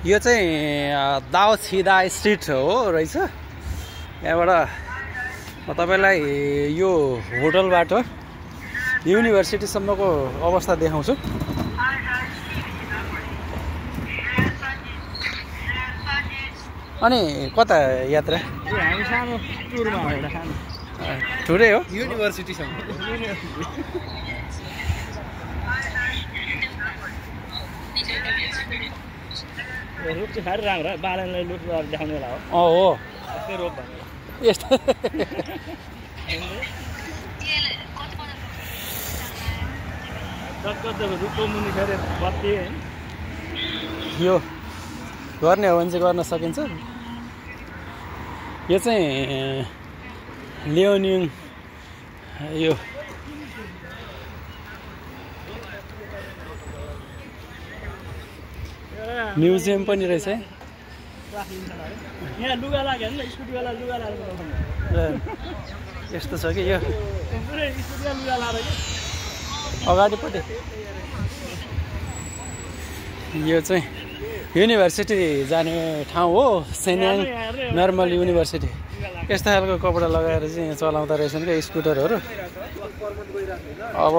यो चाहिँ दाओ छिदा स्ट्रिट हो रहेछ। यहाँबाट म तपाईँलाई यो होटलबाट युनिभर्सिटीसम्मको अवस्था देखाउँछु। अनि कता यात्रा? हामी सानो टुरमा एउटा सानो टुरै हो युनिभर्सिटीसम्म। रुख चाहिँ साह्रै राम्रो हो, बालनलाई लुट गरेर देखाउने बेला हो। हो यस्तै रोप भनेर यस्तो रुखको मुनि फेरि बत्ती होइन। यो गर्ने हो भने चाहिँ गर्न सकिन्छ। यो चाहिँ लियोनिङ यो म्युजियम पनि रहेछ है। यहाँ लुगा लाग्यो होइन, स्कुटीवाला लुगा लगाएर यस्तो छ कि यो पुरै स्कुटीमा लुगा लगाएर अगाडिपट्टि यो चाहिँ युनिभर्सिटी जाने ठाउँ हो, सेन्याङ नर्मल युनिभर्सिटी। यस्तो खालको कपडा लगाएर चाहिँ चलाउँदो रहेछन् क्या स्कुटरहरू। अब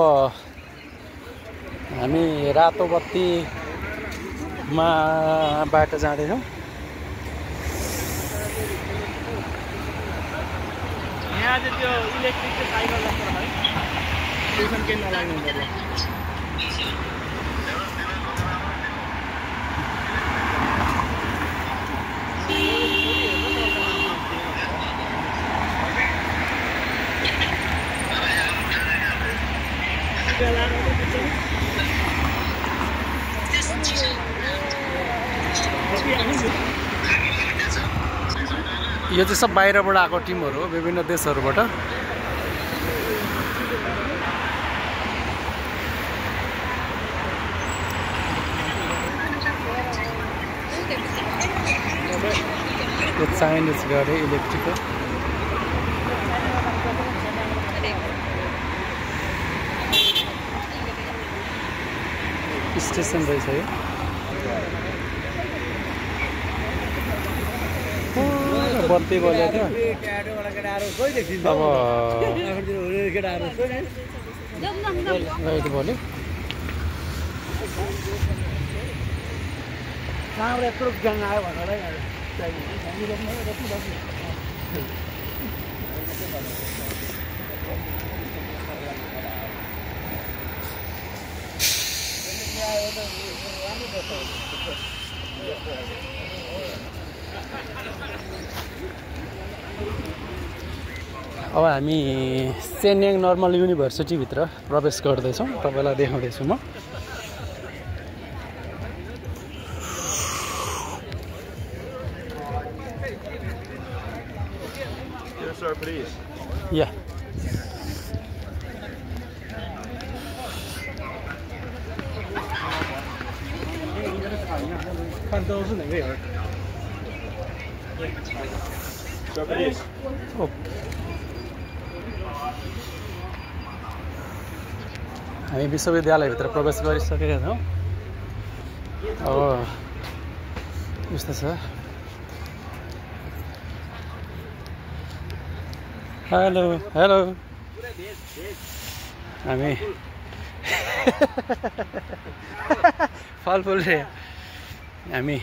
हामी रातो बत्तीमा बाटो जाँदैछौँ। यहाँ चाहिँ त्यो इलेक्ट्रिक साइकल जस्तो है, ट्युसन केही नलाग्नु पर्यो। यो चाहिँ सब बाहिरबाट आएको टिमहरू हो, विभिन्न देशहरूबाट। यो चाइनिज गाडी इलेक्ट्रिकल स्टेसन रहेछ यो। बत्ती बलेको थियो अब लाइट बल्यो। कहाँबाट यत्रो ग्याङ आयो भनेर अब हामी सेन्याङ नर्मल युनिभर्सिटीभित्र प्रवेश गर्दैछौँ। तपाईँलाई देखाउँदैछु म। या हामी विश्वविद्यालयभित्र प्रवेश गरिसकेका छौँ। अब यस्तो छ। हेलो हेलो हामी फलफुल हामी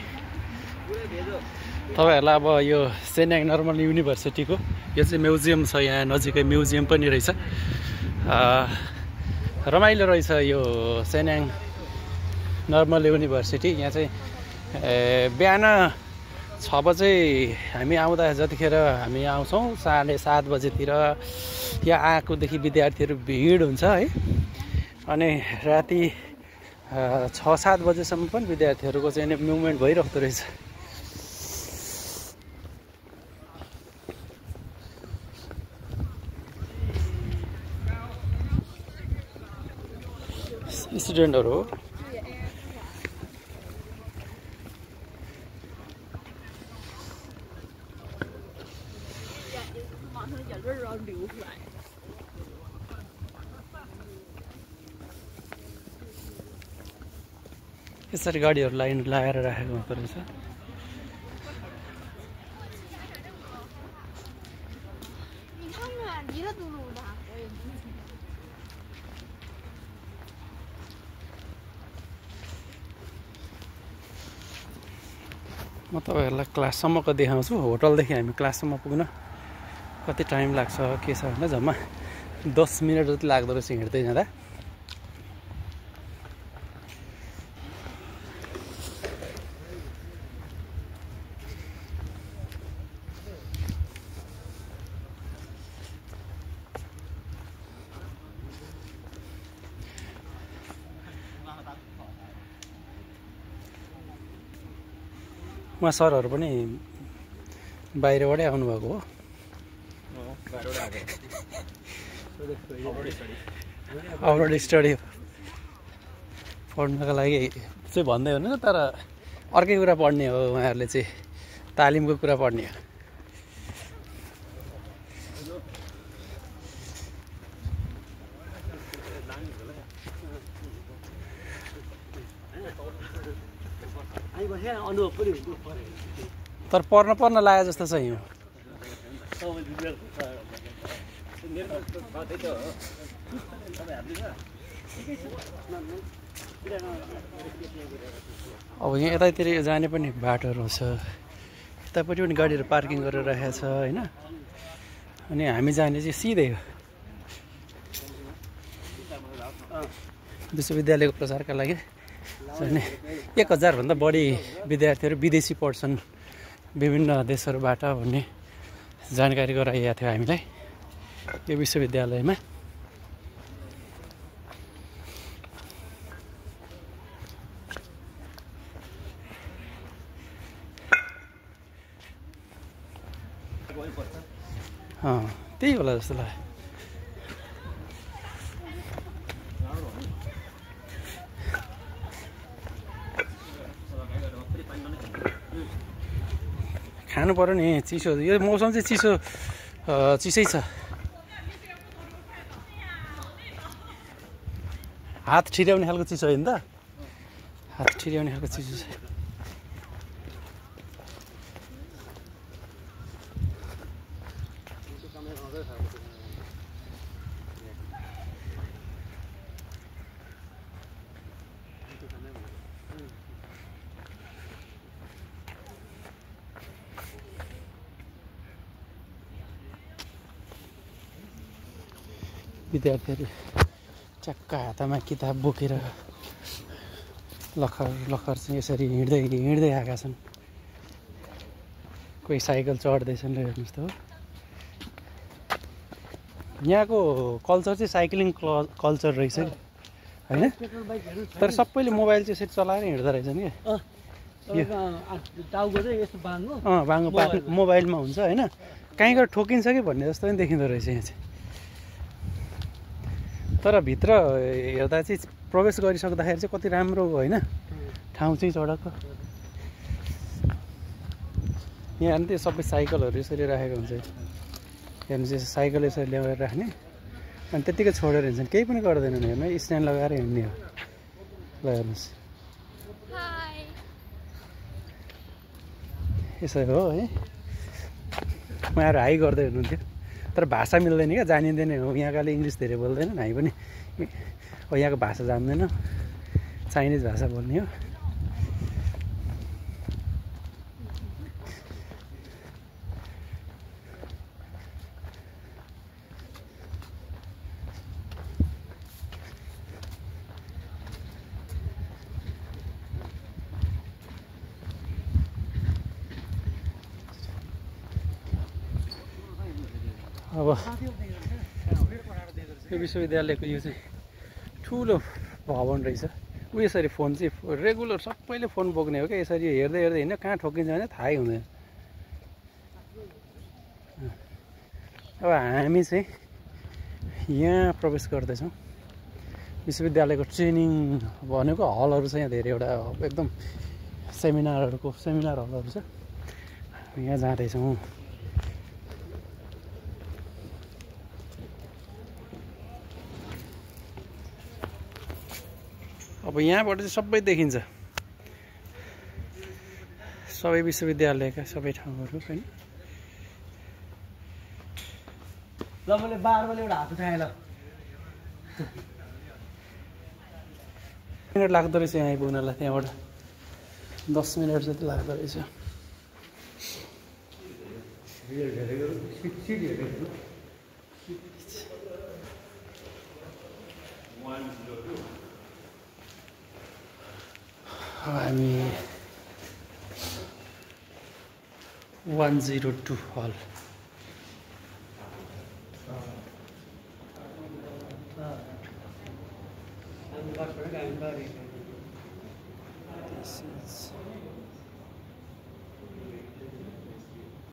तपाईँहरूलाई अब यो सेन्याङ नर्मल युनिभर्सिटीको यो चाहिँ म्युजियम छ। यहाँ नजिकै म्युजियम पनि रहेछ। रमाइलो रहेछ यो सेन्याङ नर्मल युनिभर्सिटी। यहाँ चाहिँ बिहान 6 बजे हामी आउँदा, जतिखेर हामी आउँछौँ 7:30 बजेतिर यहाँ आएकोदेखि विद्यार्थीहरू भिड हुन्छ है। अनि राति 6-7 बजेसम्म पनि विद्यार्थीहरूको चाहिँ मुभमेन्ट भइरहेको रहेछ। स्टुडेन्टहरू हो। यसरी गाडीहरू लाइन लगाएर राखेको हुँदो रहेछ। म तपाईँहरूलाई क्लाससम्मको देखाउँछु। होटलदेखि हामी क्लाससम्म पुग्न कति टाइम लाग्छ के छ भने जम्मा 10 मिनट जति लाग्दो रहेछ हिँड्दै जाँदा। उहाँ सरहरू पनि बाहिरबाटै आउनुभएको हो। अब्रोड स्टडी पढ्नको लागि चाहिँ भन्दै हो नि, तर अर्कै कुरा पढ्ने हो उहाँहरूले चाहिँ, तालिमको कुरा पढ्ने हो। तर पढ्न लाग्यो जस्तो छ यो। अब यहाँ यतातिर जाने पनि बाटोहरू छ, यतापट्टि पनि गाडीहरू पार्किङ गरेर राखेको छ होइन। अनि हामी जाने चाहिँ सिधै हो विश्वविद्यालयको प्रचारका लागि। अनि 1000 भन्दा बढी विद्यार्थीहरू विदेशी पढ्छन् विभिन्न देशहरूबाट भन्ने जानकारी गराइएको थियो हामीलाई यो विश्वविद्यालयमा। त्यही होला जस्तो लाग्यो। खानु पर्यो नि, चिसो यो मौसम चाहिँ चिसै छ। हात ठिर्याउने खालको चिसो होइन त, हात ठिर्याउने खालको चिसो छ। विद्यार्थीहरू चक्क हातमा किताब बोकेर लखर चाहिँ यसरी हिँड्दै आएका छन्। कोही साइकल चढ्दैछन्, हेर्नुहोस् त हो। यहाँको कल्चर चाहिँ साइक्लिङ कल्चर रहेछ होइन, तर सबैले मोबाइल चाहिँ यसरी चलाएर हिँड्दो रहेछन् क्या। टाउको चाहिँ यस्तो बाङ्गो मोबाइलमा हुन्छ होइन, कहीँ गएर ठोकिन्छ कि भन्ने जस्तो पनि देखिँदो रहेछ यहाँ चाहिँ। तर भित्र हेर्दा चाहिँ प्रवेश गरिसक्दाखेरि चाहिँ कति राम्रो हो होइन, ठाउँ चाहिँ सडकको। यहाँ नि त्यो सबै साइकलहरू यसरी राखेको हुन्छ, हेर्नु चाहिँ साइकल यसरी ल्याएर राख्ने अनि त्यत्तिकै छोडेर हिँड्छन्, केही पनि गर्दैनन्। हेर्नु स्ट्यान्ड लगाएर हिँड्ने हो। ल हेर्नुहोस् यसरी हो है। उहाँहरू हाई गर्दै हुनुहुन्थ्यो, तर भाषा मिल्दैन क्या, जानिँदैन हो। यहाँकाले इङ्ग्लिस धेरै बोल्दैनन्, हामी पनि अब यहाँको भाषा जान्दैन, चाइनिज भाषा बोल्ने हो। अब यो विश्वविद्यालयको यो चाहिँ ठुलो भवन रहेछ। ऊ यसरी फोन चाहिँ रेगुलर सबैले फोन बोक्ने हो क्या। यसरी हेर्दै हिँड्ने, कहाँ ठोकिन्छ भने थाहै हुँदैन। अब हामी चाहिँ यहाँ प्रवेश गर्दैछौँ। विश्वविद्यालयको ट्रेनिङ भनेको हलहरू छ यहाँ धेरैवटा, एकदम सेमिनार हलहरू छ। यहाँ जाँदैछौँ। अब यहाँबाट चाहिँ सबै देखिन्छ। सबै विश्वविद्यालयका सबै ठाउँहरू होइन। ल मैले 12 बजे एउटा हात उठाएँ ल। मिनट लाग्दो रहेछ यहाँ आइपुग्नलाई, त्यहाँबाट 10 मिनट जति लाग्दो रहेछ। हामी 102 हल। This is